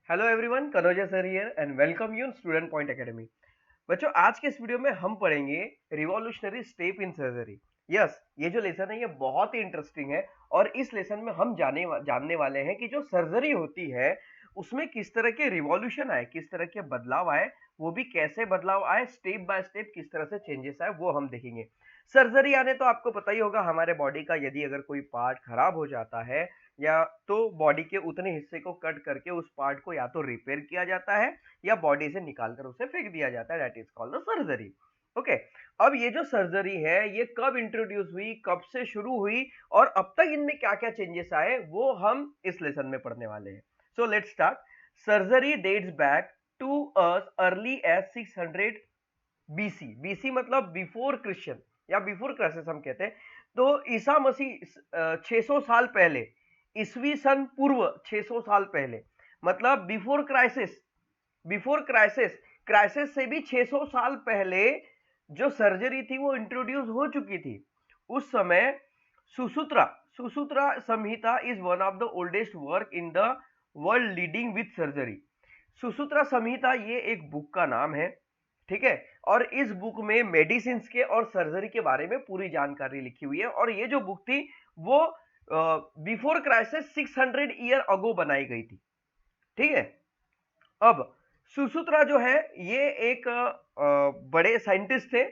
Hello everyone, Kanoja sir here and welcome you in student point academy. बच्चों, आज के इस वीडियो में हम पढ़ेंगे revolutionary step in surgery. Yes, ये जो लेसन है ये बहुत ही इंटरेस्टिंग है और इस लेसन में हम जानने वाले हैं कि जो सर्जरी होती है उसमें किस तरह के रिवॉल्यूशन आए, किस तरह के बदलाव आए, वो भी कैसे बदलाव आए, स्टेप बाय स्टेप किस तरह से चेंजेस आए वो हम देखेंगे। सर्जरी आने तो आपको पता ही होगा, हमारे बॉडी का यदि अगर कोई पार्ट खराब हो जाता है या तो बॉडी के उतने हिस्से को कट करके उस पार्ट को या तो रिपेयर किया जाता है या बॉडी से निकालकर उसे फेंक दिया जाता है। That is called the surgery. Okay, अब ये जो सर्जरी है ये कब इंट्रोड्यूस हुई, कब से शुरू हुई और अब तक इनमें क्या क्या चेंजेस आए वो हम इस लेसन में पढ़ने वाले हैं। So let's start. Surgery dates back to as early as 600 BC. BC मतलब बिफोर क्रिश्चियन या बिफोर क्राइसिस हम कहते हैं। तो ईसा मसीह 600 साल पहले, ईसवी सन पूर्व 600 साल पहले, मतलब before crisis. Before crisis, crisis से भी 600 साल पहले जो सर्जरी थी वो इंट्रोड्यूस हो चुकी थी। उस समय सुसूत्रा सुसूत्रा संहिता is one of the oldest work in the world leading with surgery. सुसूत्रा संहिता ये एक बुक का नाम है, ठीक है। और इस बुक में मेडिसिन के और सर्जरी के बारे में पूरी जानकारी लिखी हुई है और ये जो बुक थी वो बिफोर क्राइसिस 600 ईयर अगो बनाई गई थी, ठीक है। अब सुसूत्रा जो है ये एक बड़े साइंटिस्ट थे।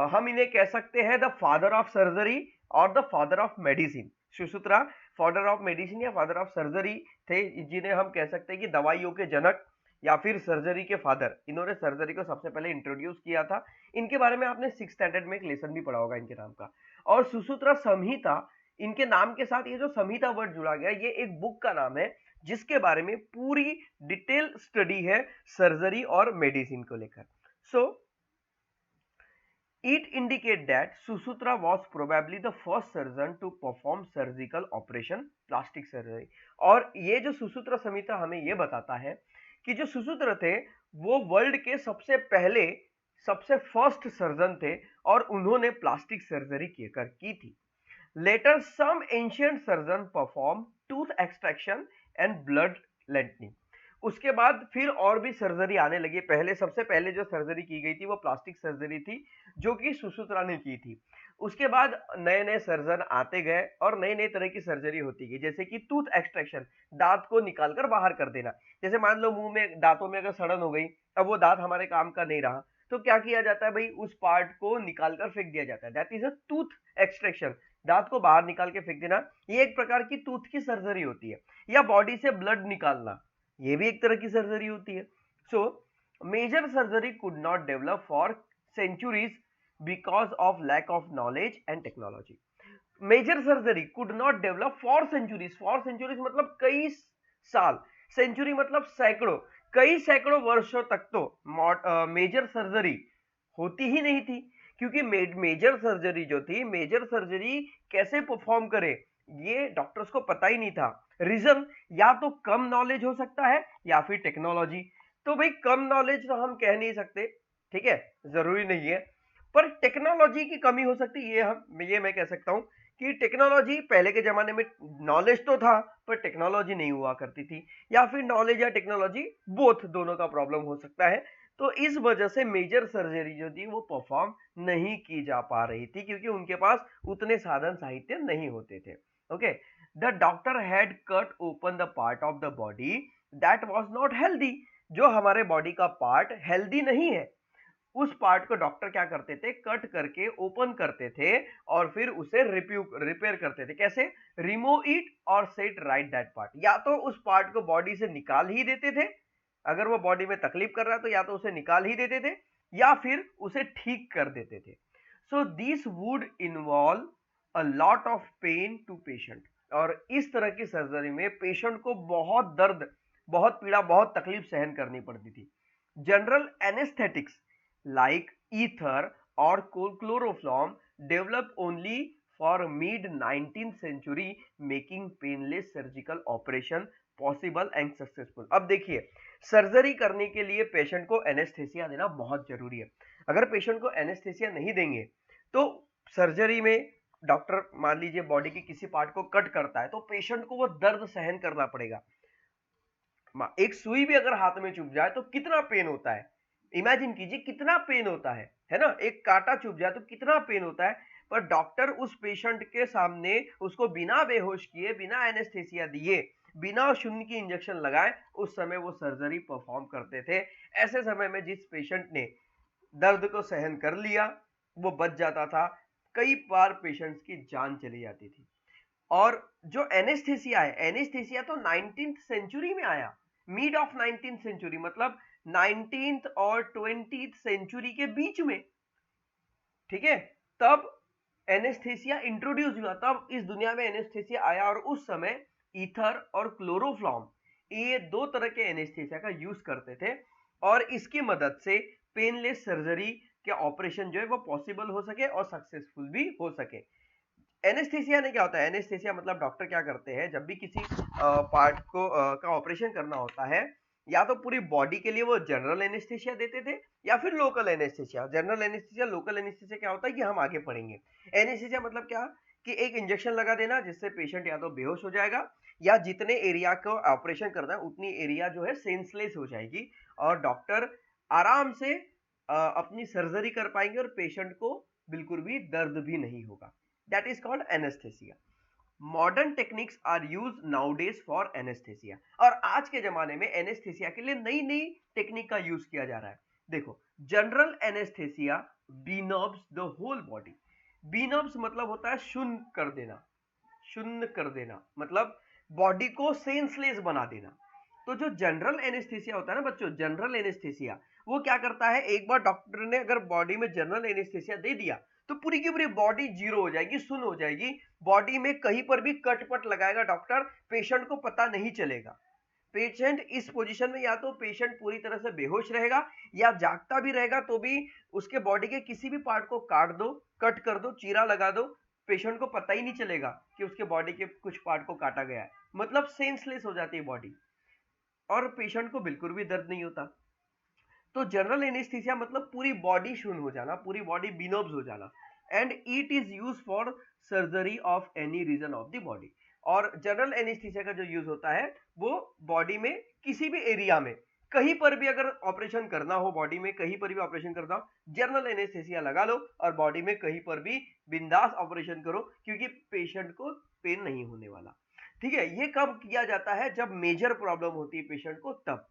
हम इन्हें कह सकते हैं द फादर ऑफ सर्जरी और द फादर ऑफ मेडिसिन। सुसूत्रा फादर ऑफ मेडिसिन या फादर ऑफ सर्जरी थे, जिन्हें हम कह सकते हैं कि दवाइयों के जनक या फिर सर्जरी के फादर। इन्होंने सर्जरी को सबसे पहले इंट्रोड्यूस किया था। इनके बारे में आपने 6th स्टैंडर्ड में एक लेसन भी पढ़ा होगा इनके नाम का। और सुसूत्रा संहिता, इनके नाम के साथ ये जो संहिता वर्ड जुड़ा गया, ये एक बुक का नाम है जिसके बारे में पूरी डिटेल स्टडी है सर्जरी और मेडिसिन को लेकर। सो it indicate that Susutra was probably the first surgeon to perform surgical operation, plastic surgery। और ये जो सुसूत्र संहिता हमें ये बताता है कि जो सुसूत्र थे वो वर्ल्ड के सबसे पहले, सबसे फर्स्ट सर्जन थे और उन्होंने प्लास्टिक सर्जरी की थी। Later some ancient surgeon perform tooth extraction and blood lengthening. उसके बाद फिर और भी सर्जरी आने लगी। पहले, सबसे पहले जो सर्जरी की गई थी वो प्लास्टिक सर्जरी थी जो कि सुसूत्रा ने की थी। उसके बाद नए नए सर्जन आते गए और नई नई तरह की सर्जरी होती गई, जैसे कि टूथ एक्सट्रैक्शन, दांत को निकालकर बाहर कर देना। जैसे मान लो मुंह में, दांतों में अगर सड़न हो गई, अब वो दांत हमारे काम का नहीं रहा, तो क्या किया जाता है भाई, उस पार्ट को निकालकर फेंक दिया जाता है। That is a tooth extraction. दांत को बाहर निकाल के फेंक देना, ये एक प्रकार की टूथ की सर्जरी होती है। या बॉडी से ब्लड निकालना, ये भी एक तरह की सर्जरी होती है। So major surgery could not develop for centuries because of lack of knowledge and technology. Major surgery could not develop for centuries. For centuries मतलब कई साल, सेंचुरी मतलब सैकड़ों, कई सैकड़ों वर्षों तक तो मेजर सर्जरी होती ही नहीं थी। क्योंकि मेजर सर्जरी जो थी, मेजर सर्जरी कैसे परफॉर्म करे ये डॉक्टर्स को पता ही नहीं था। रीजन, या तो कम नॉलेज हो सकता है या फिर टेक्नोलॉजी। तो भाई कम नॉलेज तो हम कह नहीं सकते, ठीक है, जरूरी नहीं है, पर टेक्नोलॉजी की कमी हो सकती है, ये मैं कह सकता हूं कि टेक्नोलॉजी, पहले के जमाने में नॉलेज तो था पर टेक्नोलॉजी नहीं हुआ करती थी, या फिर नॉलेज या टेक्नोलॉजी बोथ, दोनों का प्रॉब्लम हो सकता है। तो इस वजह से मेजर सर्जरी जो थी वो परफॉर्म नहीं की जा पा रही थी, क्योंकि उनके पास उतने साधन साहित्य नहीं होते थे। Okay, the doctor had cut open the part of the body that was not healthy. जो हमारे बॉडी का पार्ट हेल्दी नहीं है, उस पार्ट को डॉक्टर क्या करते थे, कट करके ओपन करते थे और फिर उसे रिपेयर करते थे। कैसे? रिमूव इट और सेट राइट दैट पार्ट। या तो उस पार्ट को बॉडी से निकाल ही देते थे, अगर वो बॉडी में तकलीफ कर रहा है तो या तो उसे निकाल ही देते थे या फिर उसे ठीक कर देते थे। So this would involve a lot of pain to patient. और इस तरह की सर्जरी में पेशेंट को बहुत दर्द, बहुत पीड़ा, बहुत तकलीफ सहन करनी पड़ती थी। General anaesthetics like ether or chloroform developed only for mid 19th century, making painless surgical operation possible and successful। अब देखिए, सर्जरी करने के लिए पेशेंट को एनेस्थेसिया देना बहुत जरूरी है। अगर पेशेंट को एनेस्थेसिया नहीं देंगे तो सर्जरी में डॉक्टर, मान लीजिए बॉडी की किसी पार्ट को कट करता है तो पेशेंट को वो दर्द सहन करना पड़ेगा। एक सुई भी अगर हाथ में चुभ जाए तो कितना पेन होता है, इमेजिन कीजिए कितना पेन होता है ना, एक कांटा चुभ जाए तो कितना पेन होता है। पर डॉक्टर उस पेशेंट के सामने उसको बिना बेहोश किए, बिना एनेस्थेसिया दिए, बिना शून्य की इंजेक्शन लगाए उस समय वो सर्जरी परफॉर्म करते थे। ऐसे समय में जिस पेशेंट ने दर्द को सहन कर लिया वो बच जाता था, कई बार पेशेंट्स की जान चली जाती थी। और जो एनेस्थेसिया है, एनेस्थेसिया तो 19th सेंचुरी में आया, मिड ऑफ 19th सेंचुरी, मतलब 19th और 20th सेंचुरी के बीच में, ठीक है, तब एनेस्थेसिया इंट्रोड्यूस हुआ, तब इस दुनिया में एनेस्थेसिया आया। और उस समय ईथर और क्लोरोफॉर्म, ये दो तरह के एनेस्थेसिया का यूज करते थे, और इसकी मदद से पेनलेस सर्जरी के ऑपरेशन जो है वो पॉसिबल हो सके और सक्सेसफुल भी हो सके। एनेस्थेसिया ने क्या होता है, एनेस्थेसिया मतलब डॉक्टर क्या करते हैं, जब भी किसी पार्ट को का ऑपरेशन करना होता है, या तो पूरी बॉडी के लिए वो जनरल एनेस्थेसिया देते थे या फिर local anaesthesia. General anaesthesia, local anaesthesia क्या होता है कि हम आगे पढ़ेंगे। एनेस्थेसिया मतलब क्या, कि एक इंजेक्शन लगा देना जिससे पेशेंट या तो बेहोश हो जाएगा, या जितने एरिया को ऑपरेशन करना है उतनी एरिया जो है सेंसलेस हो जाएगी, और डॉक्टर आराम से अपनी सर्जरी कर पाएंगे और पेशेंट को बिल्कुल भी दर्द भी नहीं होगा। That is called anaesthesia. Modern techniques are use nowadays for anaesthesia, और आज के जमाने में एनेस्थेसिया के लिए नई नई टेक्निक का यूज किया जा रहा है। देखो, general anaesthesia benumbs the whole body. Benumbs मतलब होता है शून्य कर देना, शून्य कर देना मतलब बॉडी को सेंसलेस बना देना। तो जो जनरल एनेस्थेसिया होता है ना बच्चों, जनरल एनेस्थेसिया वो क्या करता है, एक बार डॉक्टर ने अगर बॉडी में जनरल एनेस्थेसिया दे दिया तो पूरी की पूरी बॉडी जीरो हो जाएगी, सुन्न हो जाएगी। बॉडी में कहीं पर भी कटपट लगाएगा डॉक्टर, पेशेंट को पता नहीं चलेगा। पेशेंट इस पोजीशन में या तो पेशेंट पूरी तरह से बेहोश रहेगा, या जागता भी रहेगा तो भी उसके बॉडी के किसी भी पार्ट को काट दो, कट कर दो, चीरा लगा दो, पेशेंट को पता ही नहीं चलेगा कि उसके बॉडी के कुछ पार्ट को काटा गया है। मतलब सेंसलेस हो जाती है बॉडी, और पेशेंट को बिल्कुल भी दर्द नहीं होता। तो जनरल एनेस्थीसिया मतलब पूरी बॉडी शून्य हो जाना, पूरी बॉडी बिनोब्स हो जाना। And it is use for surgery of any region of the body. और जनरल एनेस्थीसिया का जो यूज होता है वो बॉडी में किसी भी एरिया में कहीं पर भी अगर ऑपरेशन करना हो, बॉडी में कहीं पर भी ऑपरेशन करना हो, जनरल एनेस्थीसिया लगा लो और बॉडी में कहीं पर भी बिंदास ऑपरेशन करो, क्योंकि पेशेंट को पेन नहीं होने वाला। ठीक है, ये कब किया जाता है, जब मेजर प्रॉब्लम होती है पेशेंट को तब।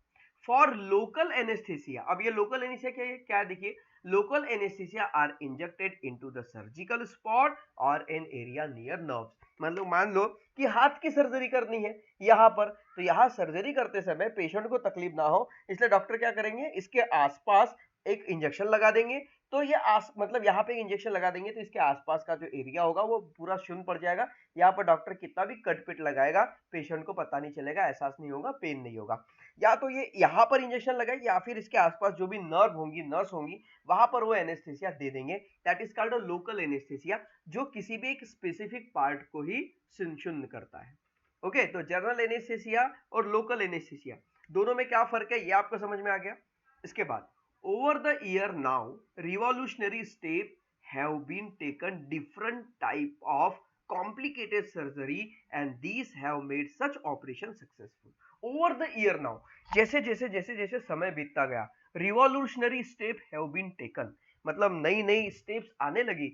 फॉर लोकल एनेस्थेसिया, अब ये लोकल एनेस्थेसिया क्या है देखिए, local anaesthesia are injected into the surgical spot और एन एरिया नियर नर्व्स। मतलब मान लो कि हाथ की सर्जरी करनी है यहाँ पर, तो यहाँ सर्जरी करते समय पेशेंट को तकलीफ ना हो, इसलिए डॉक्टर क्या करेंगे, इसके आसपास एक इंजेक्शन लगा देंगे। तो ये मतलब यहाँ पे इंजेक्शन लगा देंगे तो इसके आसपास का जो एरिया होगा वो पूरा शून्य पड़ जाएगा। यहाँ पर डॉक्टर कितना भी कटपिट लगाएगा पेशेंट को पता नहीं चलेगा, एहसास नहीं होगा, पेन नहीं होगा। या तो ये यहाँ पर इंजेक्शन लगाए या फिर इसके आसपास जो भी नर्व होंगी, नर्स होंगी, वहां पर वो एनेस्थेसिया दे देंगे। That is called a local anaesthesia, जो किसी भी एक स्पेसिफिक पार्ट को ही शून्य करता है। ओके, तो जनरल एनेस्थेसिया और लोकल एनेस्थेसिया दोनों में क्या फर्क है ये आपको समझ में आ गया। इसके बाद, over the year now revolutionary step have been taken different type of complicated surgery and these have made such operation successful over the year now। जैसे जैसे जैसे जैसे समय बीतता गया, revolutionary step have been taken मतलब नई नई स्टेप्स आने लगी,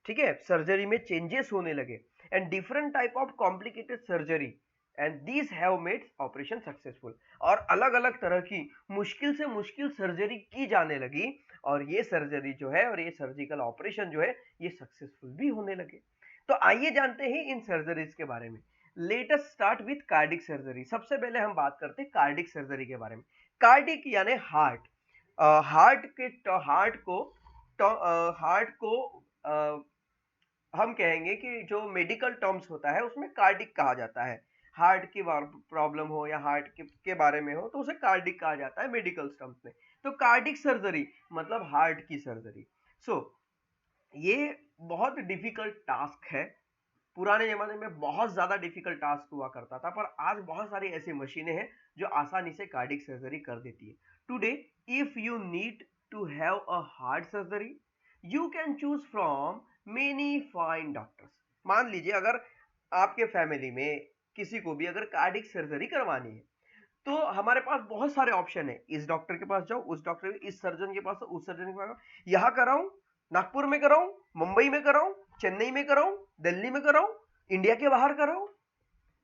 ठीक है, सर्जरी में चेंजेस होने लगे, and different type of complicated surgery and these have made operation successful. और अलग अलग तरह की मुश्किल से मुश्किल सर्जरी की जाने लगी, और ये सर्जरी जो है और ये सर्जिकल ऑपरेशन जो है ये सक्सेसफुल भी होने लगे। तो आइए जानते हैं इन सर्जरीज के बारे में। Let us start with cardiac surgery. सबसे पहले हम बात करते हैं कार्डिक सर्जरी के बारे में। कार्डिक यानी हार्ट, हार्ट को हम कहेंगे कि जो मेडिकल टर्म्स होता है उसमें कार्डिक कहा जाता है। हार्ट की प्रॉब्लम हो या हार्ट के बारे में हो तो उसे कार्डिक कहा जाता है मेडिकल टर्म्स में। तो कार्डिक सर्जरी मतलब हार्ट की सर्जरी। सो ये बहुत डिफिकल्ट टास्क है। पुराने जमाने में बहुत ज्यादा डिफिकल्ट टास्क हुआ करता था, पर आज बहुत सारी ऐसी मशीनें हैं जो आसानी से कार्डिक सर्जरी कर देती है। Today if you need to have a heart surgery you can choose from many fine doctors. मान लीजिए अगर आपके फैमिली में किसी को भी अगर कार्डिक सर्जरी करवानी है तो हमारे पास बहुत सारे ऑप्शन है, इस डॉक्टर के पास जाओ, उस डॉक्टर इस सर्जन के पास, उस सर्जन के पास, यहाँ कराऊं, नागपुर में कराऊं, मुंबई में कराऊं, चेन्नई में कराऊं, दिल्ली में कराऊं, इंडिया के बाहर कराऊं।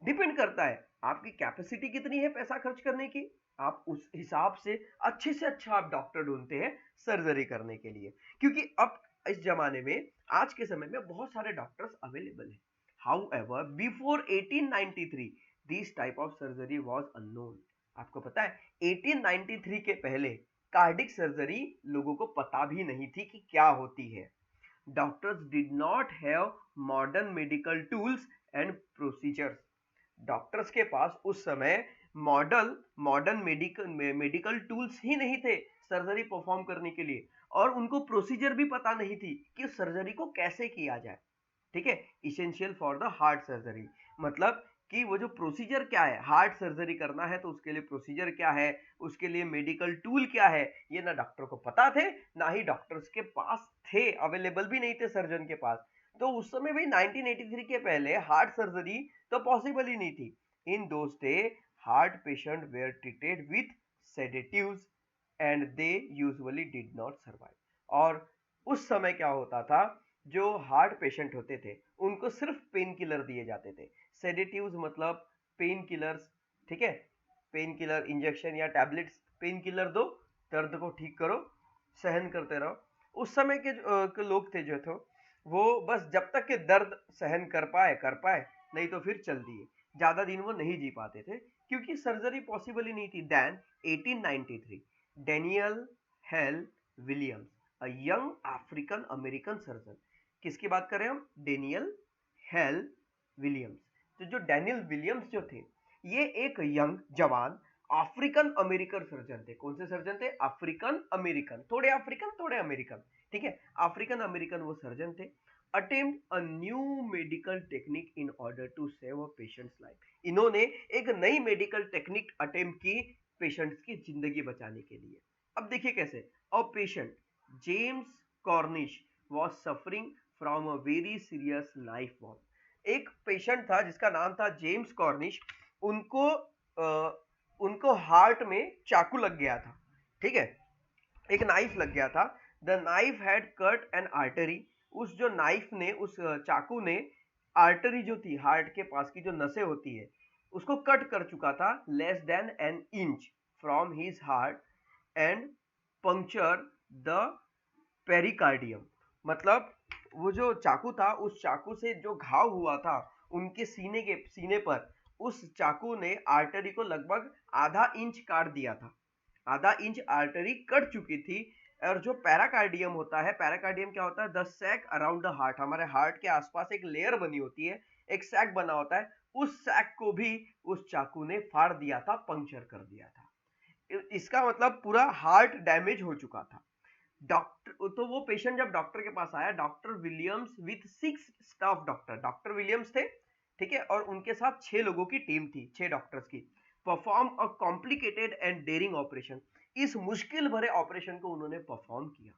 डिपेंड करता है आपकी कैपेसिटी कितनी है पैसा खर्च करने की। आप उस हिसाब से अच्छा आप डॉक्टर ढूंढते हैं सर्जरी करने के लिए, क्योंकि अब इस जमाने में, आज के समय में बहुत सारे डॉक्टर्स अवेलेबल हैं। However before 1893 this type of surgery was unknown. आपको पता है 1893 के पहले कार्डिक सर्जरी लोगों को पता भी नहीं थी कि क्या होती है। Doctors did not have modern medical tools and procedures. Doctors के पास उस समय मॉडर्न मेडिकल टूल्स ही नहीं थे सर्जरी परफॉर्म करने के लिए, और उनको प्रोसीजर भी पता नहीं थी कि सर्जरी को कैसे किया जाए। ठीक है, essential for the heart surgery, मतलब कि वो जो प्रोसीजर क्या है, हार्ट सर्जरी करना है तो उसके लिए प्रोसीजर क्या है, उसके लिए मेडिकल टूल क्या है, ये ना डॉक्टर को पता थे, ना ही डॉक्टर्स के पास थे, अवेलेबल भी नहीं थे सर्जन के पास। तो उस समय भाई 1983 के पहले हार्ट सर्जरी तो पॉसिबल ही नहीं थी। In those day heart patient were treated with sedatives and they usually did not survive. और उस समय क्या होता था, जो हार्ट पेशेंट होते थे उनको सिर्फ पेन किलर दिए जाते थे। सेडेटिव्स मतलब पेन किलर्स, ठीक है, पेन किलर इंजेक्शन या टैबलेट्स, पेन किलर दो, दर्द को ठीक करो, सहन करते रहो। उस समय के लोग थे जो थे वो बस जब तक के दर्द सहन कर पाए, नहीं तो फिर चल दिए, ज्यादा दिन वो नहीं जी पाते थे, क्योंकि सर्जरी पॉसिबल ही नहीं थी। Then 1893 Daniel Hale Williams, a young African American surgeon. किसकी बात कर रहे हैं हम, डेनियल हेल विलियम्स। तो जो डैनियल विलियम्स जो थे, ये एक यंग जवान अफ्रीकन अमेरिकन सर्जन थे। कौन से सर्जन थे, अफ्रीकन अमेरिकन, थोड़े अफ्रीकन थोड़े अमेरिकन, ठीक है, अफ्रीकन अमेरिकन वो सर्जन थे। Attempt a new medical technique in order to save a patient's life. इन्होंने एक नई मेडिकल टेक्निक अटेम्प्ट की पेशेंट्स की जिंदगी बचाने के लिए। अब देखिए कैसे, a patient James Cornish was suffering from a very serious knife वॉर्म। एक पेशेंट था जिसका नाम था जेम्स कॉर्निश, उनको उनको हार्ट में चाकू लग गया था, ठीक है, एक नाइफ लग गया था। The knife had cut N artery. उस जो नाइफ ने, उस चाकू ने आर्टरी जो थी हार्ट के पास की जो नसें होती है उसको कट कर चुका था, less than an inch from his heart, and puncture the pericardium. मतलब वो जो चाकू था, उस चाकू से जो घाव हुआ था उनके सीने पर, उस चाकू ने आर्टरी को लगभग आधा इंच काट दिया था, आधा इंच आर्टरी कट चुकी थी। और जो पैराकार्डियम होता है, पैराकार्डियम क्या होता है, the sac around the heart, हमारे हार्ट के आसपास एक लेयर बनी होती है, एक सैक बना होता है, उस सैक को भी उस चाकू ने फाड़ दिया था, पंक्चर कर दिया था। इसका मतलब पूरा हार्ट डैमेज हो चुका था। डॉक्टर, तो वो पेशेंट जब डॉक्टर के पास आया, doctor Williams with 6 staff doctor, doctor Williams थे, ठीक है, और उनके साथ 6 लोगों की टीम थी, 6 डॉक्टर्स की। Perform a complicated and daring operation, इस मुश्किल भरे ऑपरेशन को उन्होंने परफॉर्म किया।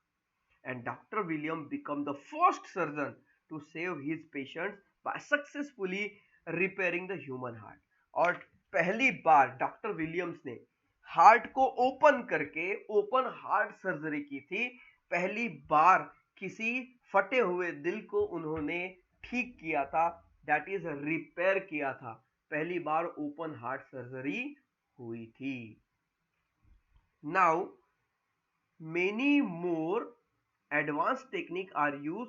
And doctor William become the first surgeon to save his patients by successfully repairing the human heart. और पहली बार डॉक्टर विलियम्स ने हार्ट को ओपन करके ओपन हार्ट सर्जरी की थी। पहली बार किसी फटे हुए दिल को उन्होंने ठीक किया था, दैट इज रिपेयर किया था, पहली बार ओपन हार्ट सर्जरी हुई थी। Now many more advance technique are use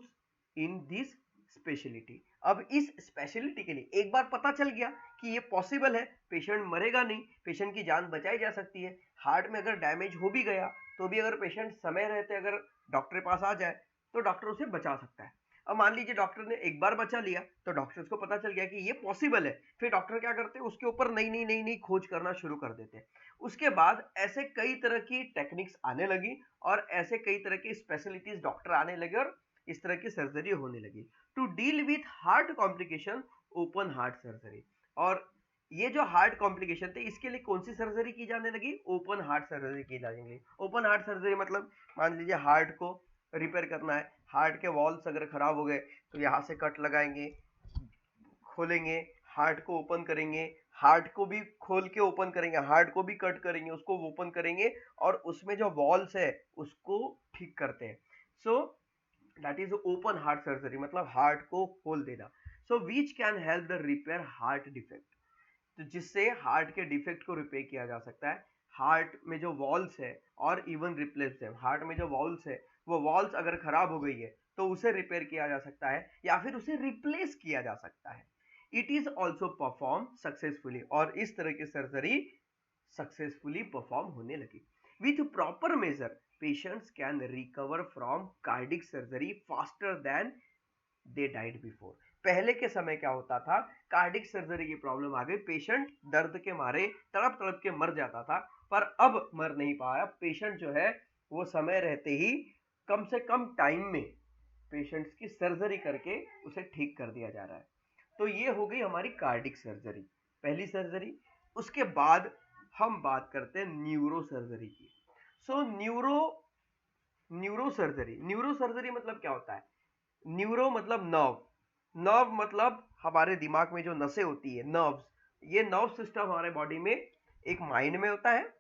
in this speciality. अब इस स्पेशलिटी के लिए एक बार पता चल गया कि ये पॉसिबल है, पेशेंट मरेगा नहीं, पेशेंट की जान बचाई जा सकती है। हार्ट में अगर डैमेज हो भी गया तो भी अगर पेशेंट समय रहते अगर डॉक्टर के पास आ जाए तो डॉक्टर उसे बचा सकता है। अब मान लीजिए डॉक्टर ने एक बार बचा लिया तो डॉक्टर्स को पता चल गया कि ये पॉसिबल है, फिर डॉक्टर क्या करते हैं, उसके ऊपर नई खोज करना शुरू कर देते हैं। उसके बाद ऐसे कई तरह की टेक्निक्स आने लगी और ऐसे कई तरह की स्पेशलिटीज डॉक्टर आने लगे और इस तरह की सर्जरी होने लगी to deal with heart complication, open heart surgery. और ये जो हार्ट कॉम्प्लिकेशन थे इसके लिए कौन सी सर्जरी की जाने लगी, ओपन हार्ट सर्जरी की जाने लगी। ओपन हार्ट सर्जरी मतलब मान लीजिए हार्ट को रिपेयर करना है, हार्ट के वॉल्स अगर खराब हो गए तो यहाँ से कट लगाएंगे, खोलेंगे, हार्ट को ओपन करेंगे, हार्ट को भी खोल के ओपन करेंगे, हार्ट को भी कट करेंगे, उसको ओपन करेंगे और उसमें जो वॉल्स है उसको ठीक करते हैं। So that is open heart surgery, मतलब हार्ट को खोल देना। So which can help the repair heart defect, तो जिससे हार्ट के डिफेक्ट को रिपेयर किया जा सकता है। हार्ट में जो वॉल्स है और इवन रिप्लेस है, हार्ट में जो वॉल्स है वो वॉल्स अगर खराब हो गई है तो उसे रिपेयर किया जा सकता है या फिर उसे रिप्लेस किया जा सकता है। It is also perform successfully, और इस तरह की सर्जरी सक्सेसफुली परफॉर्म होने लगी। With proper major patients can recover from cardiac surgery faster than they died before. पहले के समय क्या होता था, कार्डिक सर्जरी की प्रॉब्लम आ गई, पेशेंट दर्द के मारे तड़प तड़प के मर जाता था, पर अब मर नहीं पाया पेशेंट, जो है वो समय रहते ही कम से कम टाइम में पेशेंट्स की सर्जरी करके उसे ठीक कर दिया जा रहा है। तो ये हो गई हमारी कार्डिक सर्जरी, पहली सर्जरी। उसके बाद हम बात करते हैं न्यूरो सर्जरी की। सो न्यूरो सर्जरी, न्यूरो सर्जरी मतलब क्या होता है? न्यूरो मतलब नर्व, नर्व मतलब हमारे दिमाग में जो नसें होती है, नर्व्स। ये नर्व सिस्टम हमारे बॉडी में एक माइंड में होता है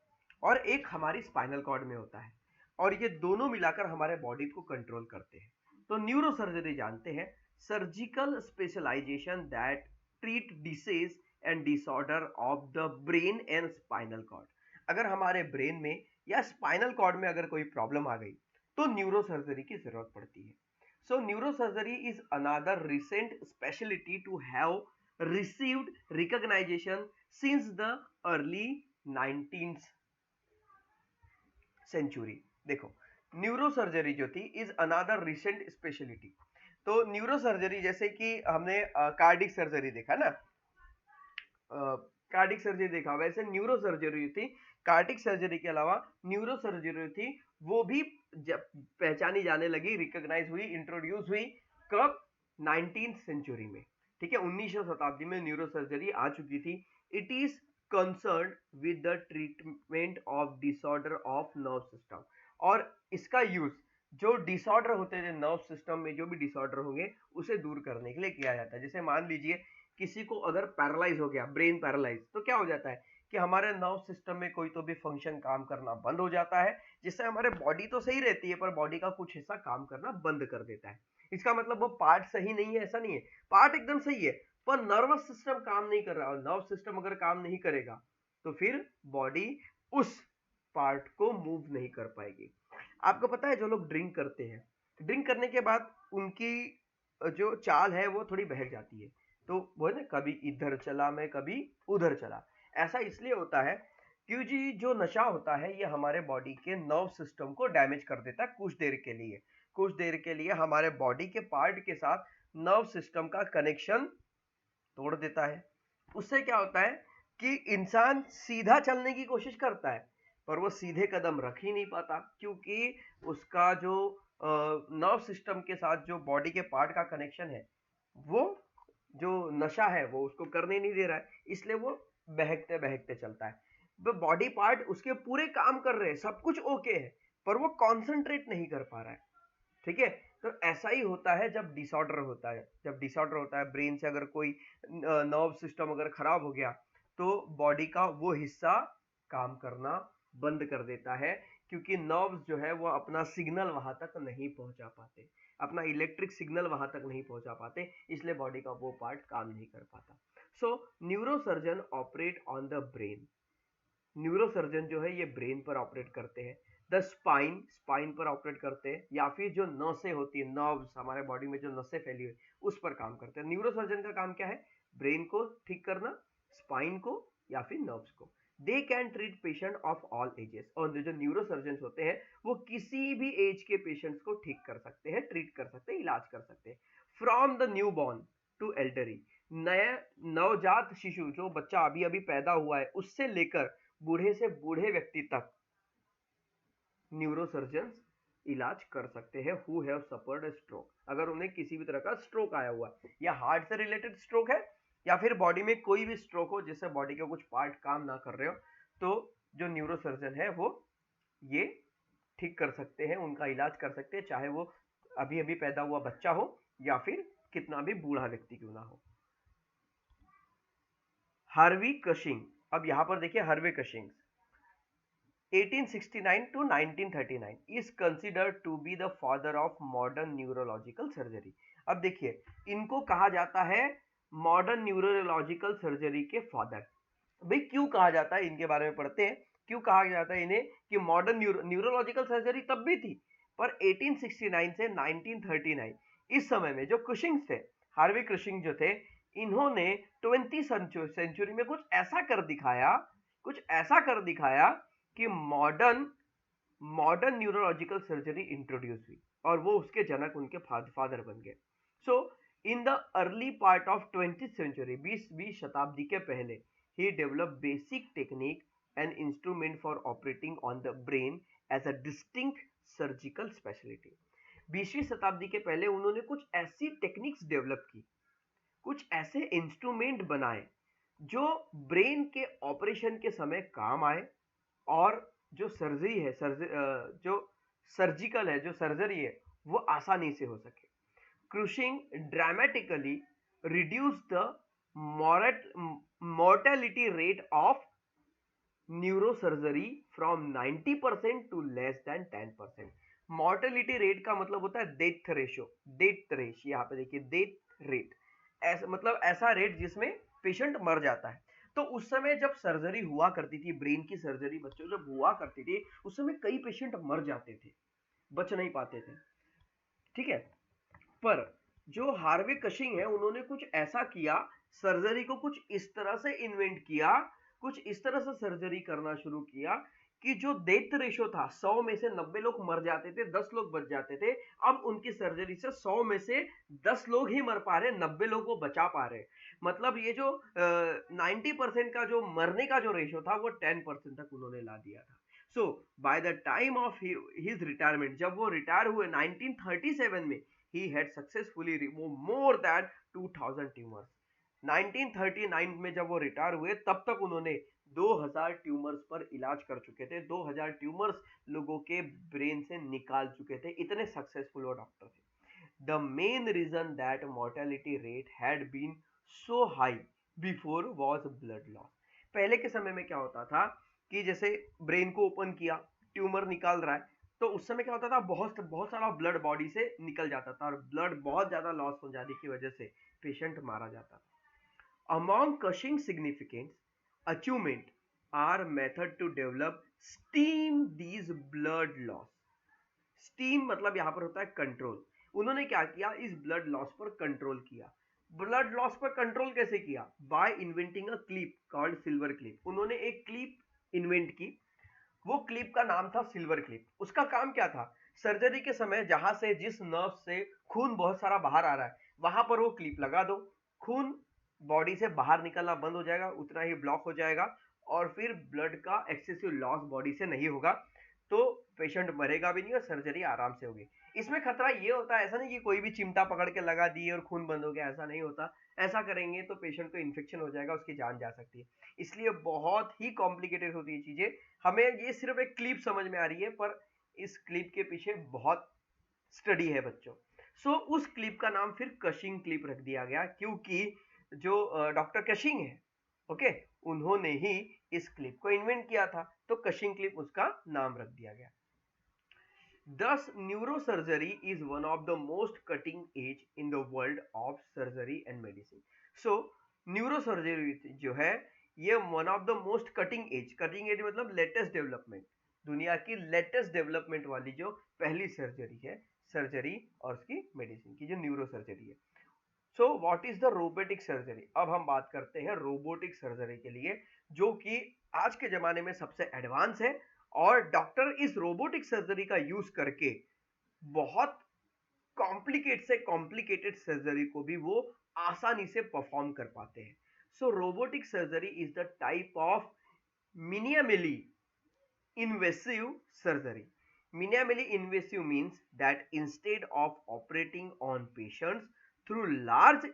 और एक हमारी स्पाइनल कॉर्ड में होता है, और ये दोनों मिलाकर हमारे बॉडी को कंट्रोल करते हैं। तो न्यूरो सर्जरी जानते हैं, surgical specialisation that treat disease and disorder of the brain and spinal cord. अगर हमारे ब्रेन में या स्पाइनल कॉर्ड में अगर कोई प्रॉब्लम आ गई तो न्यूरो सर्जरी की जरूरत पड़ती है। So neurosurgery is another recent specialty to have received recognition since the early 19th century। देखो, न्यूरोसर्जरी जो थी इज अनदर रिसेंट स्पेशलिटी। तो न्यूरोसर्जरी जैसे कि हमने कार्डिक सर्जरी देखा ना, कार्डिक सर्जरी देखा, वैसे न्यूरो सर्जरी थी। कार्डिक सर्जरी के अलावा न्यूरो सर्जरी थी, वो भी जब पहचानी जाने लगी, रिकॉग्नाइज हुई, इंट्रोड्यूस हुई, कब? 19th सेंचुरी में। ठीक है, 19वीं शताब्दी में न्यूरो सर्जरी आ चुकी थी। It is concern with the treatment of disorder of nerve system, और इसका यूज जो डिसऑर्डर होते हैं नर्व सिस्टम में, जो भी डिसऑर्डर होंगे उसे दूर करने के लिए किया जाता है। जैसे मान लीजिए किसी को अगर पैरालाइज हो गया, ब्रेन पैरालाइज, तो क्या हो जाता है कि हमारे नर्व सिस्टम में कोई तो भी फंक्शन काम करना बंद हो जाता है, जिससे हमारे बॉडी तो सही रहती है पर बॉडी का कुछ हिस्सा काम करना बंद कर देता है। इसका मतलब वो पार्ट सही नहीं है, ऐसा नहीं है, पार्ट एकदम सही है, पर नर्वस सिस्टम काम नहीं कर रहा, और नर्व सिस्टम अगर काम नहीं करेगा तो फिर बॉडी उस पार्ट को मूव नहीं कर पाएगी। आपको पता है जो लोग ड्रिंक करते हैं, ड्रिंक करने के बाद उनकी जो चाल है वो थोड़ी बहक जाती है, तो वो है ना, कभी इधर चला मैं कभी उधर चला। ऐसा इसलिए होता है क्योंकि जो नशा होता है ये हमारे बॉडी के नर्व सिस्टम को डैमेज कर देता है कुछ देर के लिए, कुछ देर के लिए हमारे बॉडी के पार्ट के साथ नर्व सिस्टम का कनेक्शन तोड़ देता है। उससे क्या होता है कि इंसान सीधा चलने की कोशिश करता है पर वो सीधे कदम रख ही नहीं पाता, क्योंकि उसका जो नर्व सिस्टम के साथ जो बॉडी के पार्ट का कनेक्शन है, वो जो नशा है वो उसको करने नहीं दे रहा है, इसलिए वो बहकते बहकते चलता है। वो बॉडी पार्ट उसके पूरे काम कर रहे हैं, सब कुछ ओके है, पर वो कॉन्सेंट्रेट नहीं कर पा रहा है। ठीक है, तो ऐसा ही होता है जब डिसऑर्डर होता है, जब डिसऑर्डर होता है ब्रेन से, अगर कोई नर्व सिस्टम अगर खराब हो गया तो बॉडी का वो हिस्सा काम करना बंद कर देता है, क्योंकि नर्व्स जो है वो अपना सिग्नल वहां तक नहीं पहुंचा पाते, अपना इलेक्ट्रिक सिग्नल वहां तक नहीं पहुंचा पाते, इसलिए बॉडी का वो पार्ट काम नहीं कर पाता। So neurosurgeon operate on the brain, neurosurgeon जो है ये ब्रेन पर ऑपरेट करते हैं। द स्पाइन, स्पाइन पर ऑपरेट करते हैं, या फिर जो नसें होती है, नर्व्स, हमारे बॉडी में जो नसें फैली हुई उस पर काम करते हैं। न्यूरोसर्जन का काम क्या है? ब्रेन को ठीक करना, स्पाइन को या फिर नर्व्स को। They can treat patient of all ages, और जो न्यूरोसर्जन होते हैं वो किसी भी एज के पेशेंट्स को ठीक कर सकते हैं, ट्रीट कर सकते हैं, इलाज कर सकते हैं। From the new born to elderly, नए नवजात शिशु, जो बच्चा अभी अभी पैदा हुआ है, उससे लेकर बूढ़े से बूढ़े व्यक्ति तक न्यूरोसर्जन इलाज कर सकते हैं हु हैव सफर्ड स्ट्रोक। अगर उन्हें किसी भी तरह का स्ट्रोक आया हुआ है, या हार्ट से रिलेटेड स्ट्रोक है, या फिर बॉडी में कोई भी स्ट्रोक हो जिससे बॉडी के कुछ पार्ट काम ना कर रहे हो, तो जो न्यूरोसर्जन है वो ये ठीक कर सकते हैं, उनका इलाज कर सकते हैं, चाहे वो अभी अभी पैदा हुआ बच्चा हो या फिर कितना भी बूढ़ा व्यक्ति क्यों ना हो। हार्वी कशिंग, अब यहां पर देखिए Harvey Cushing 1869 to 1939 is considered to be the father of modern neurological surgery। अब देखिए इनको कहा जाता है मॉडर्न न्यूरोलॉजिकल सर्जरी के फादर। भाई क्यों कहा जाता है, इनके बारे में पढ़ते हैं। क्यों कहा जाता है इन्हें कि मॉडर्न न्यूरोलॉजिकल सर्जरी तब भी थी, पर 1869 से 1939 इस समय में जो कुशिंग्स थे, हार्वी कुशिंग जो थे, इन्होंने 20वीं सेंचुरी में कुछ ऐसा कर दिखाया कि modern modern neurological surgery introduce हुई और वो उसके जनक उनके फादर बन गए। So in the early part of 20th century, 20वीं शताब्दी के पहले, ही develop basic technique and instrument for operating on the brain as a distinct surgical specialty. 20वीं शताब्दी के पहले उन्होंने कुछ ऐसी टेक्निक्स डेवलप की, कुछ ऐसे इंस्ट्रूमेंट बनाए जो ब्रेन के ऑपरेशन के समय काम आए, और जो सर्जरी है जो सर्जिकल है, जो सर्जरी है, वो आसानी से हो सके। Cushing dramatically reduce the mortality rate of neurosurgery from 90% to less than 10%। Mortality rate का मतलब होता है डेथ रेशो, यहाँ पे देखिए डेथ रेट, ऐसा मतलब ऐसा रेट जिसमें पेशेंट मर जाता है। तो उस समय जब सर्जरी हुआ करती थी, ब्रेन की सर्जरी बच्चों जब हुआ करती थी, उस समय कई पेशेंट मर जाते थे, बच नहीं पाते थे, ठीक है। पर जो हार्वे कशिंग है, उन्होंने कुछ ऐसा किया, सर्जरी को कुछ इस तरह से इन्वेंट किया, कुछ इस तरह से सर्जरी करना शुरू किया कि जो डेथ रेशो था, 100 में से 90 लोग मर जाते थे, 10 लोग बच जाते थे, अब उनकी सर्जरी से 100 में से 10 लोग ही मर पा रहे, 90 लोग को बचा पा रहे। मतलब ये जो 90% का जो मरने का जो रेशो था, वो 10% तक उन्होंने ला दिया था। So by the time of his retirement, जब वो रिटायर हुए 1937 में, he had successfully removed more than 2000 tumours. 1939 में जब वो रिटायर हुए, तब तक उन्होंने 2000 ट्यूमर्स पर इलाज कर चुके थे, 2000 ट्यूमर्स लोगों के ब्रेन से निकाल चुके थे, इतने सक्सेसफुल वो डॉक्टर थे। The main reason that mortality rate had been so high before was blood loss. पहले के समय में क्या होता था कि जैसे ब्रेन को ओपन किया, ट्यूमर निकाल रहा है, तो उस समय क्या होता था, बहुत बहुत सारा ब्लड बॉडी से निकल जाता था, और ब्लड बहुत ज्यादा लॉस हो जाने की वजह से पेशेंट मारा जाता था। Among Cushing significant achievement are method to develop steam these blood loss. Steam मतलब यहां पर होता है कंट्रोल। उन्होंने क्या किया, इस ब्लड लॉस पर कंट्रोल किया। ब्लड लॉस पर कंट्रोल कैसे किया? By inventing a clip called silver clip. उन्होंने एक क्लिप इन्वेंट की, वो क्लिप का नाम था सिल्वर क्लिप। उसका काम क्या था, सर्जरी के समय जहां से जिस नर्व से खून बहुत सारा बाहर आ रहा है, वहां पर वो क्लिप लगा दो, खून बॉडी से बाहर निकलना बंद हो जाएगा, उतना ही ब्लॉक हो जाएगा, और फिर ब्लड का एक्सेसिव लॉस बॉडी से नहीं होगा, तो पेशेंट मरेगा भी नहीं और सर्जरी आराम से होगी। इसमें खतरा ये होता है, ऐसा नहीं कि कोई भी चिमटा पकड़ के लगा दिए और खून बंद हो गया, ऐसा नहीं होता। ऐसा करेंगे तो पेशेंट को इन्फेक्शन हो जाएगा, उसकी जान जा सकती है। इसलिए बहुत ही कॉम्प्लिकेटेड होती है चीजें। हमें ये सिर्फ एक क्लिप समझ में आ रही है, पर इस क्लिप के पीछे बहुत स्टडी है बच्चों। सो उस क्लिप का नाम फिर कशिंग क्लिप रख दिया गया, क्योंकि जो डॉक्टर कशिंग है, ओके, उन्होंने ही इस क्लिप को इन्वेंट किया था, तो कशिंग क्लिप उसका नाम रख दिया गया। Thus, neurosurgery is one of the most cutting edge in the world of surgery and medicine. So, neurosurgery जो है, ये one of the most cutting edge मतलब लेटेस्ट डेवलपमेंट, दुनिया की लेटेस्ट डेवलपमेंट वाली जो पहली सर्जरी है, सर्जरी और उसकी मेडिसिन की जो न्यूरो सर्जरी है। So what is the robotic surgery? अब हम बात करते हैं रोबोटिक सर्जरी के लिए, जो कि आज के जमाने में सबसे एडवांस है, और डॉक्टर इस रोबोटिक सर्जरी का यूज करके बहुत कॉम्प्लिकेट से कॉम्प्लिकेटेड सर्जरी को भी वो आसानी से परफॉर्म कर पाते हैं। So robotic surgery is the type of minimally invasive surgery. Minimally invasive means that instead of operating on patients through large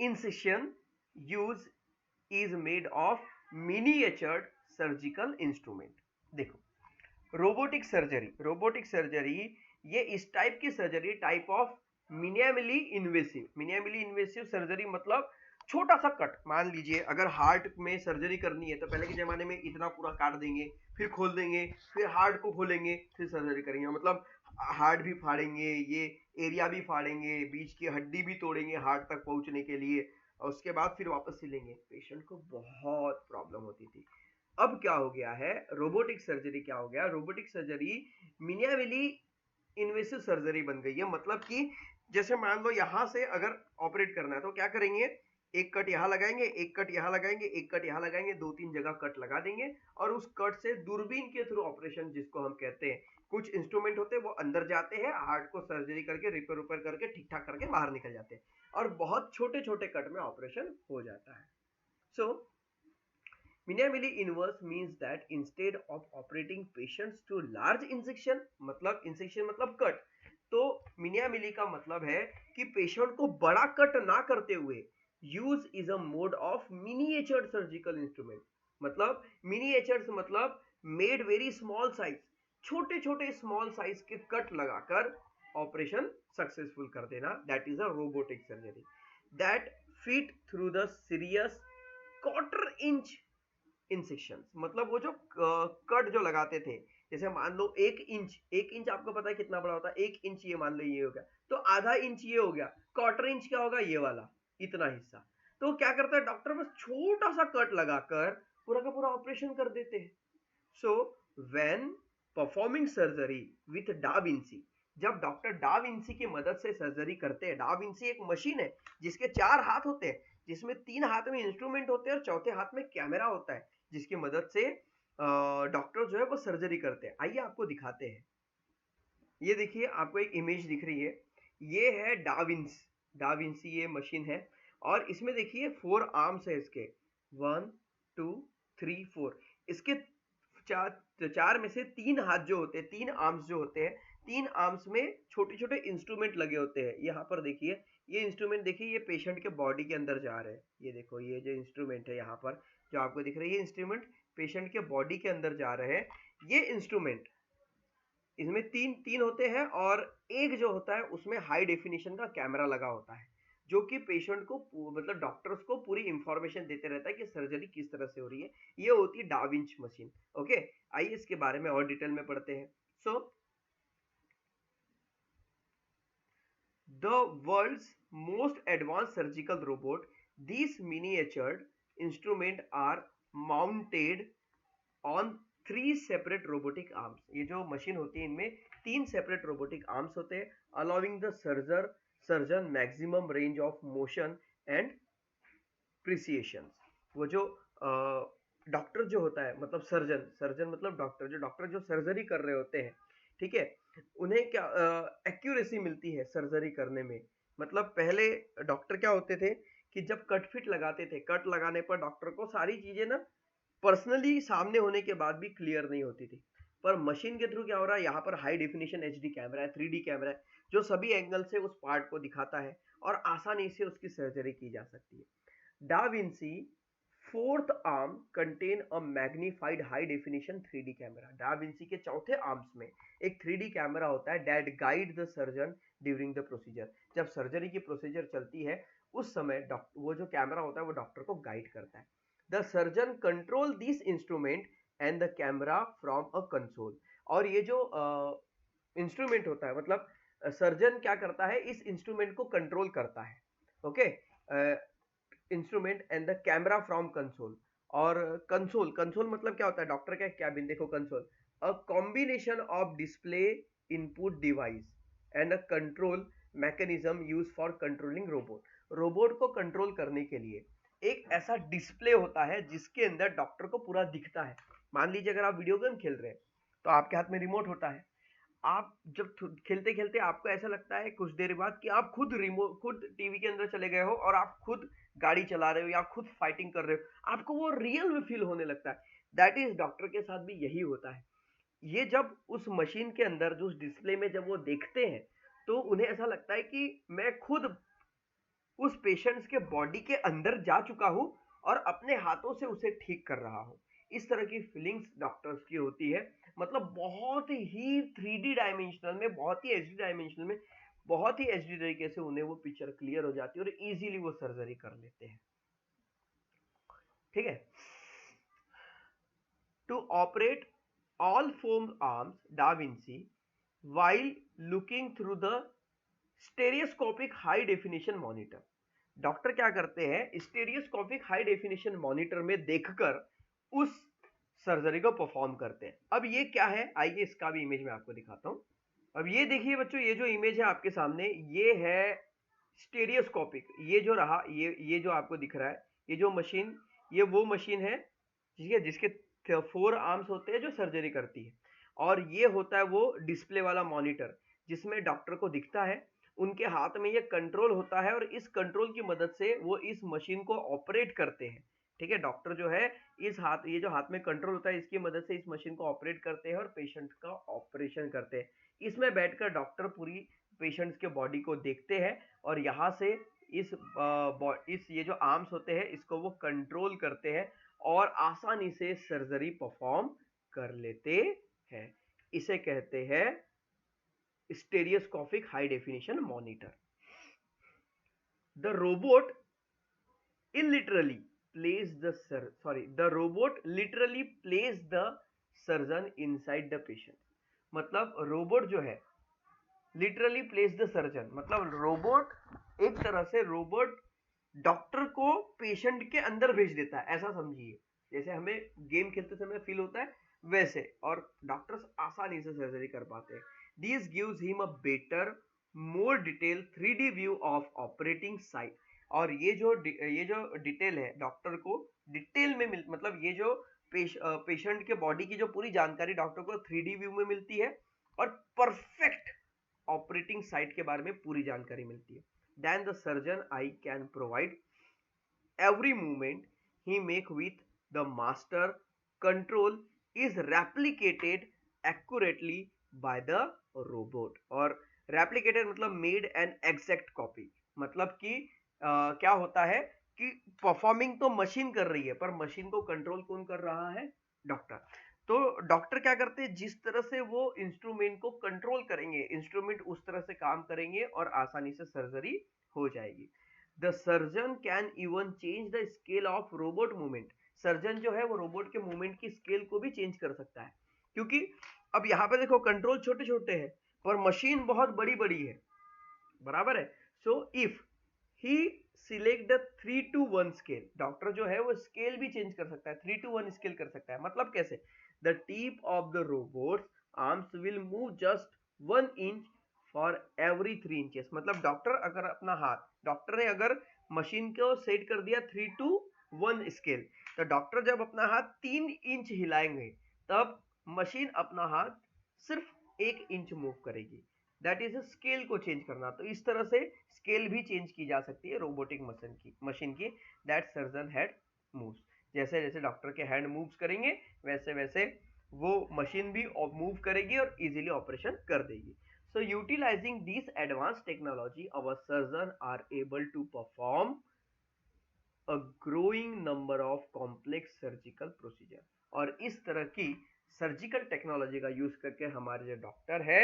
incision, use is made of miniatured surgical instrument. देखो, robotic surgery ये इस type की surgery, type of minimally invasive surgery, मतलब छोटा सा cut, मान लीजिए अगर हार्ट में सर्जरी करनी है तो पहले के जमाने में इतना पूरा काट देंगे, फिर खोल देंगे, फिर हार्ट को खोलेंगे, फिर सर्जरी करेंगे, मतलब हार्ट भी फाड़ेंगे, ये एरिया भी फाड़ेंगे, बीच की हड्डी भी तोड़ेंगे हार्ट तक पहुंचने के लिए, और उसके बाद फिर वापस सिलेंगे। पेशेंट को बहुत प्रॉब्लम होती थी। अब क्या हो गया है, रोबोटिक सर्जरी क्या हो गया, robotic surgery minimally invasive surgery बन गई है। मतलब कि जैसे मान लो यहां से अगर ऑपरेट करना है तो क्या करेंगे, एक कट यहाँ लगाएंगे, एक कट यहाँ लगाएंगे, एक कट यहाँ लगाएंगे, दो तीन जगह कट लगा देंगे, और उस कट से दूरबीन के थ्रू ऑपरेशन जिसको हम कहते हैं, कुछ इंस्ट्रूमेंट होते हैं वो अंदर जाते हैं, हार्ट को सर्जरी करके रिपेयर उपेयर करके ठीक ठाक करके बाहर निकल जाते हैं, और बहुत छोटे छोटे कट में ऑपरेशन हो जाता है। सो minimally inverse means that instead of operating patients to large incision, मतलब incision मतलब कट, तो minimally का मतलब है कि पेशेंट को बड़ा कट ना करते हुए use is a mode of miniature surgical instrument. मतलब मिनिएचर्स मतलब मेड वेरी स्मॉल साइज, छोटे छोटे स्मॉल साइज के कट लगाकर ऑपरेशन सक्सेसफुल कर देना, that is a robotic surgery that fit through the series quarter inch incision. मतलब वो जो कट जो लगाते थे, जैसे मान लो 1 इंच, 1 इंच आपको पता है कितना बड़ा होता है, 1 इंच ये मान लो ये हो गया, तो आधा इंच ये हो गया, क्वार्टर इंच क्या होगा, ये वाला इतना हिस्सा। तो क्या करता है डॉक्टर, बस छोटा सा कट लगाकर पूरा का पूरा ऑपरेशन कर देते हैं। So when performing surgery with डा विंसी, जब डॉक्टर डा विंसी की मदद से सर्जरी करते हैं, डा विंसी एक मशीन है जिसके 4 हाथ होते हैं, जिसमें 3 हाथ में इंस्ट्रूमेंट होते हैं और चौथे हाथ में कैमरा होता है, जिसकी मदद से डॉक्टर जो है वो सर्जरी करते हैं। आइए आपको दिखाते हैं। ये देखिए आपको एक इमेज दिख रही है, ये है डाविंसी ये मशीन है, और इसमें देखिए 4 आर्म्स है इसके, 1 2 3 4, इसके चार में से 3 हाथ जो होते हैं, 3 आर्म्स जो होते हैं, 3 आर्म्स में छोटे छोटे इंस्ट्रूमेंट लगे होते हैं। यहाँ पर देखिए ये इंस्ट्रूमेंट, देखिए ये पेशेंट के बॉडी के अंदर जा रहे हैं, ये देखो ये जो इंस्ट्रूमेंट है यहाँ पर जो आपको दिख रही है, ये इंस्ट्रूमेंट पेशेंट के बॉडी के अंदर जा रहे हैं। ये इंस्ट्रूमेंट, इसमें तीन तीन होते हैं, और एक जो होता है उसमें हाई डेफिनेशन का कैमरा लगा होता है, जो कि पेशेंट को मतलब डॉक्टर्स को पूरी इंफॉर्मेशन देते रहता है कि सर्जरी किस तरह से हो रही है। ये होती है डाविंच मशीन। ओके, आइए इसके बारे में और डिटेल में पढ़ते हैं। So the world's most advance surgical robot, these miniatured instrument are mounted on 3 separate robotic arms. ये जो मशीन होती है इनमें 3 सेपरेट रोबोटिक आर्म्स होते हैं, allowing the surgeon maximum range of motion and precision. वो जो डॉक्टर जो होता है, मतलब सर्जन मतलब डॉक्टर जो सर्जरी कर रहे होते हैं, ठीक है, उन्हें क्या एक्यूरेसी मिलती है सर्जरी करने में। मतलब पहले डॉक्टर क्या होते थे कि जब कट फिट लगाते थे, कट लगाने पर डॉक्टर को सारी चीजें ना पर्सनली सामने होने के बाद भी क्लियर नहीं होती थी, पर मशीन के थ्रू क्या हो रहा है, यहाँ पर हाई डेफिनेशन एचडी कैमरा है, 3D कैमरा है, जो सभी एंगल से उस पार्ट को दिखाता है और आसानी से उसकी सर्जरी की जा सकती है। डा Vinci fourth arm contain a magnified high definition 3D camera. डा विंसी के चौथे आर्म्स में एक 3D कैमरा होता है that guide the surgeon during the procedure. जब सर्जरी की प्रोसीजर चलती है उस समय वो जो कैमरा होता है वो डॉक्टर को गाइड करता है। The surgeon control this instrument and the camera from a console. और ये जो इंस्ट्रूमेंट होता है, मतलब सर्जन क्या करता है, इस इंस्ट्रूमेंट को कंट्रोल करता है। Okay, instrument and the camera from console. और कंसोल मतलब क्या होता है, डॉक्टर का कैबिन, देखो console, a combination of display input device and a control mechanism use for controlling robot को कंट्रोल करने के लिए एक ऐसा डिस्प्ले होता है जिसके अंदर डॉक्टर को पूरा दिखता है। मान लीजिए अगर आप वीडियो गेम खेल रहे हैं तो आपके हाथ में रिमोट होता है, आप जब खेलते खेलते आपको ऐसा लगता है कुछ देर बाद कि आप खुद टीवी के अंदर चले गए हो और आप खुद गाड़ी चला रहे हो या खुद फाइटिंग कर रहे हो, आपको वो रियल में फील होने लगता है। दैट इज डॉक्टर के साथ भी यही होता है। ये जब उस मशीन के अंदर जो उस डिस्प्ले में जब वो देखते हैं तो उन्हें ऐसा लगता है कि मैं खुद उस पेशेंट्स के बॉडी के अंदर जा चुका हूं और अपने हाथों से उसे ठीक कर रहा हूं। इस तरह की फीलिंग्स डॉक्टर्स की होती है। मतलब बहुत ही 3D डायमेंशनल में, बहुत ही एचडी डायमेंशनल में, बहुत ही एचडी तरीके से उन्हें वो पिक्चर क्लियर हो जाती है और इजीली वो सर्जरी कर लेते हैं। ठीक है। To operate all four arms da Vinci while looking through the stereoscopic high definition monitor. Doctor क्या करते हैं, स्टेरियोस्कोपिक हाई डेफिनेशन मॉनिटर में देखकर उस सर्जरी को परफॉर्म करते हैं। अब ये क्या है, आइए इसका भी इमेज मैं आपको दिखाता हूं। अब ये देखिए बच्चों, ये जो इमेज है आपके सामने, ये है स्टेरियोस्कोपिक। ये जो रहा, ये जो आपको दिख रहा है, ये जो मशीन, ये वो मशीन है ठीक है, जिसके 4 आर्म्स होते हैं जो सर्जरी करती है। और ये होता है वो डिस्प्ले वाला मॉनिटर, जिसमें डॉक्टर को दिखता है, उनके हाथ में ये कंट्रोल होता है और इस कंट्रोल की मदद से वो इस मशीन को ऑपरेट करते हैं। ठीक है, डॉक्टर जो है इस हाथ, ये जो हाथ में कंट्रोल होता है, इसकी मदद से इस मशीन को ऑपरेट करते हैं और पेशेंट का ऑपरेशन करते हैं। इसमें बैठकर डॉक्टर पूरी पेशेंट्स के बॉडी को देखते हैं और यहाँ से इस ये जो आर्म्स होते हैं इसको वो कंट्रोल करते हैं और आसानी से सर्जरी परफॉर्म कर लेते हैं। इसे कहते हैं stereoscopic high definition monitor. The robot literally the robot literally places the surgeon inside the patient। मतलब रोबोट जो है लिटरली प्लेस द सर्जन, मतलब रोबोट, एक तरह से रोबोट डॉक्टर को पेशेंट के अंदर भेज देता है, ऐसा समझिए। जैसे हमें गेम खेलते समय फील होता है वैसे, और डॉक्टर्स आसानी से सर्जरी कर पाते हैं। This gives him a better more detail 3D view of operating site. और ये जो डिटेल है डॉक्टर को डिटेल में मतलब ये जो पेशेंट के बॉडी की जो पूरी जानकारी डॉक्टर को 3D व्यू में मिलती है और परफेक्ट ऑपरेटिंग साइट के बारे में पूरी जानकारी मिलती है। Then the surgeon I can provide every movement he make with the master control is replicated accurately by the robot। और replicated मतलब made an exact copy, मतलब कि क्या होता है कि परफॉर्मिंग तो मशीन कर रही है पर मशीन को कंट्रोल कौन कर रहा है, डॉक्टर। तो डॉक्टर क्या करते हैं, जिस तरह से वो इंस्ट्रूमेंट को कंट्रोल करेंगे, इंस्ट्रूमेंट उस तरह से काम करेंगे और आसानी से सर्जरी हो जाएगी। The surgeon can even change the scale of robot movement. Surgeon जो है वो रोबोट के मूवमेंट की स्केल को भी चेंज कर सकता है, क्योंकि अब यहाँ पे देखो कंट्रोल छोटे छोटे हैं पर मशीन बहुत बड़ी बड़ी है, बराबर है। So if he select the 3:1 scale, doctor जो है वो स्केल भी चेंज कर सकता है, 3:1 स्केल कर सकता है। मतलब कैसे, the tip of the robot arms will move just 1 inch for every 3 inches. मतलब डॉक्टर अगर अपना हाथ, डॉक्टर ने अगर मशीन को सेट कर दिया 3:1 स्केल, तो डॉक्टर जब अपना हाथ 3 इंच हिलाएंगे तब मशीन अपना हाथ सिर्फ 1 इंच मूव करेगी। दैट इज स्केल को चेंज करना। तो इस तरह से स्केल भी चेंज की जा सकती है रोबोटिक मशीन की दैट सर्जन हेड मूव्स। जैसे जैसे डॉक्टर के हैंड मूव्स करेंगे वैसे वैसे वो मशीन भी मूव करेगी और इजीली ऑपरेशन कर देगी। So utilizing these advanced technology, our surgeons are able to perform a growing number of complex surgical procedure। और इस तरह की सर्जिकल टेक्नोलॉजी का यूज करके हमारे जो डॉक्टर है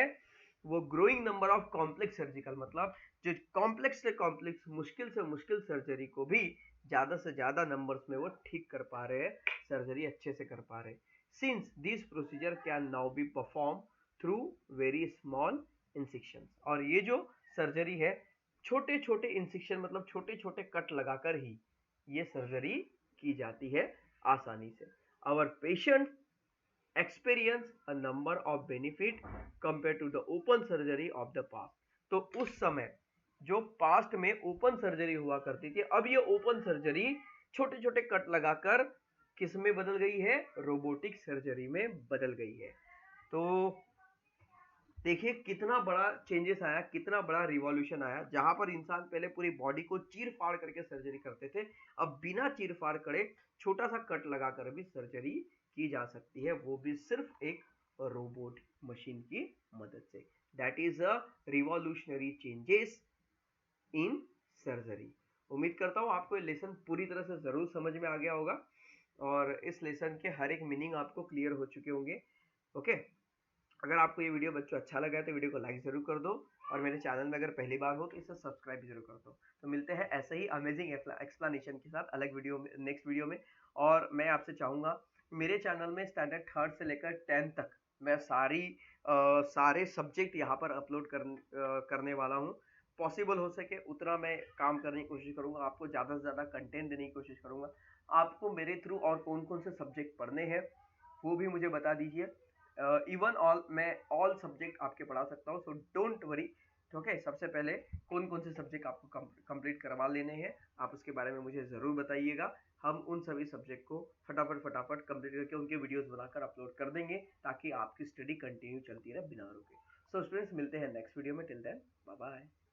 वो growing number of complex surgical, मतलब जो कॉम्प्लेक्स से कॉम्प्लेक्स, मुश्किल से मुश्किल सर्जरी को भी ज्यादा से ज्यादा नंबर्स में वो ठीक कर पा रहे हैं, सर्जरी अच्छे से कर पा रहे हैं। Since this procedure can now be perform through very small incision. और ये जो सर्जरी है छोटे छोटे इंसिक्शन, मतलब छोटे छोटे कट लगाकर ही ये सर्जरी की जाती है आसानी से। Our patient experience a number of benefit compare to the open surgery of the past. तो उस समय जो पास्ट में ओपन सर्जरी हुआ करती थी, अब ये ओपन सर्जरी छोटे छोटे कट लगाकर किस में बदल गई है, रोबोटिक सर्जरी में बदल गई है। तो देखिए कितना बड़ा चेंजेस आया, कितना बड़ा रिवॉल्यूशन आया। जहां पर इंसान पहले पूरी बॉडी को चीर फाड़ करके सर्जरी करते थे, अब बिना चीर फाड़ करे छोटा सा कट लगाकर भी सर्जरी की जा सकती है, वो भी सिर्फ एक रोबोट मशीन की मदद से। That is a revolutionary changes in surgery. उम्मीद करता हूँ आपको ये लेसन पूरी तरह से जरूर समझ में आ गया होगा और इस लेसन के हर एक मीनिंग आपको क्लियर हो चुके होंगे। ओके, अगर आपको ये वीडियो बच्चों अच्छा लगा है तो वीडियो को लाइक जरूर कर दो और मेरे चैनल में अगर पहली बार हो तो इसे सब्सक्राइब जरूर कर दो। तो मिलते हैं ऐसे ही अमेजिंग एक्सप्लेनेशन के साथ अलग वीडियो में, नेक्स्ट वीडियो में। और मैं आपसे चाहूँगा मेरे चैनल में स्टैंडर्ड थर्ड से लेकर 10th तक मैं सारे सब्जेक्ट यहाँ पर अपलोड करने वाला हूँ। पॉसिबल हो सके उतना मैं काम करने की कोशिश करूँगा, आपको ज़्यादा से ज़्यादा कंटेंट देने की कोशिश करूँगा। आपको मेरे थ्रू और कौन-कौन से सब्जेक्ट पढ़ने हैं वो भी मुझे बता दीजिए। इवन ऑल मैं ऑल सब्जेक्ट आपके पढ़ा सकता हूँ, सो डोंट वरी। ओके, सबसे पहले कौन-कौन से सब्जेक्ट आपको कंप्लीट करवा लेने हैं आप उसके बारे में मुझे ज़रूर बताइएगा। हम उन सभी सब्जेक्ट को फटाफट कंप्लीट करके उनके वीडियोस बनाकर अपलोड कर देंगे ताकि आपकी स्टडी कंटिन्यू चलती रहे बिना रुके। सो स्टूडेंट्स, मिलते हैं नेक्स्ट वीडियो में। Till then bye bye.